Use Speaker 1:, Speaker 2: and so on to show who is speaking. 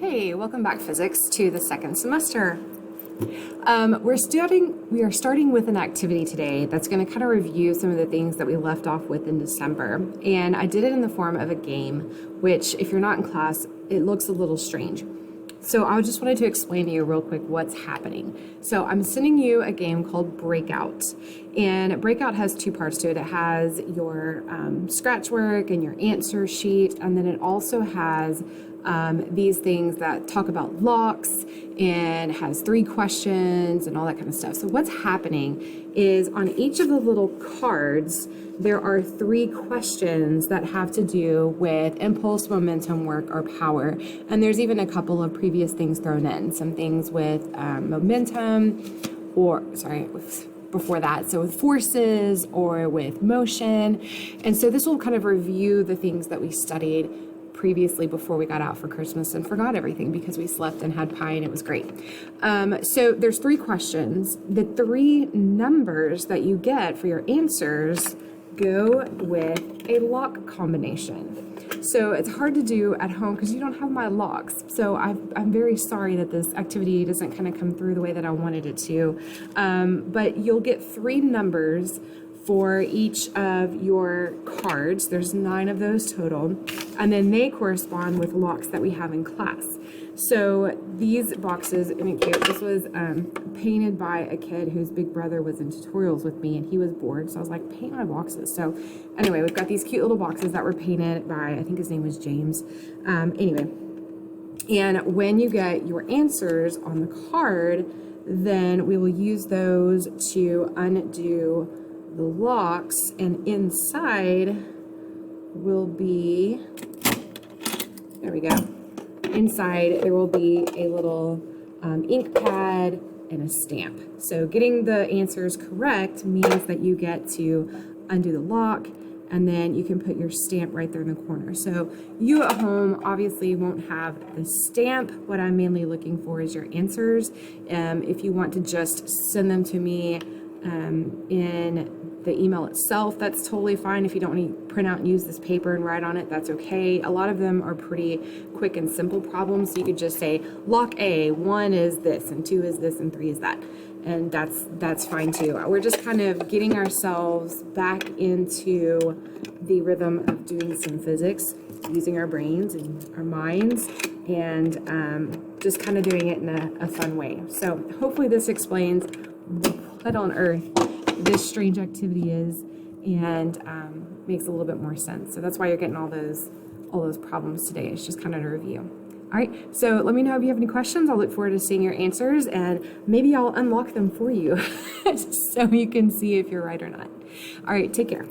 Speaker 1: Hey, welcome back, physics, to the second semester. We are starting with an activity today that's going to kind of review some of the things that we left off with in December. And I did it in the form of a game, which if you're not in class, it looks a little strange. So I just wanted to explain to you real quick what's happening. So I'm sending you a game called Breakout. And Breakout has two parts to it. It has your scratch work and your answer sheet. And then it also has these things that talk about locks and has 3 questions and all that kind of stuff. So what's happening is on each of the little cards, there are 3 questions that have to do with impulse, momentum, work, or power. And there's even a couple of previous things thrown in. Some things with momentum, before that, so with forces or with motion. And so this will kind of review the things that we studied previously before we got out for Christmas and forgot everything because we slept and had pie and it was great. So there's 3 questions. The 3 numbers that you get for your answers go with a lock combination. So it's hard to do at home because you don't have my locks. So I'm very sorry that this activity doesn't kind of come through the way that I wanted it to. But you'll get 3 numbers for each of your cards. There's 9 of those total, and then they correspond with locks that we have in class. So these boxes, this was painted by a kid whose big brother was in tutorials with me, and he was bored, so I was like, paint my boxes. So anyway, we've got these cute little boxes that were painted by, I think his name was James. Anyway, and when you get your answers on the card, then we will use those to undo the locks, and inside will be, there we go, inside there will be a little ink pad and a stamp. So getting the answers correct means that you get to undo the lock, and then you can put your stamp right there in the corner. So you at home obviously won't have the stamp. What I'm mainly looking for is your answers. If you want to just send them to me in the email itself, that's totally fine. If you don't want to print out and use this paper and write on it, that's okay. A lot of them are pretty quick and simple problems. So you could just say, lock A, 1 is this, and 2 is this, and 3 is that. And that's fine too. We're just kind of getting ourselves back into the rhythm of doing some physics, using our brains and our minds, and just kind of doing it in a fun way. So hopefully this explains what on earth this strange activity is, and makes a little bit more sense. So that's why you're getting all those problems today. It's just kind of a review. All right, so let me know if you have any questions. I'll look forward to seeing your answers, and maybe I'll unlock them for you so you can see if you're right or not. All right, take care.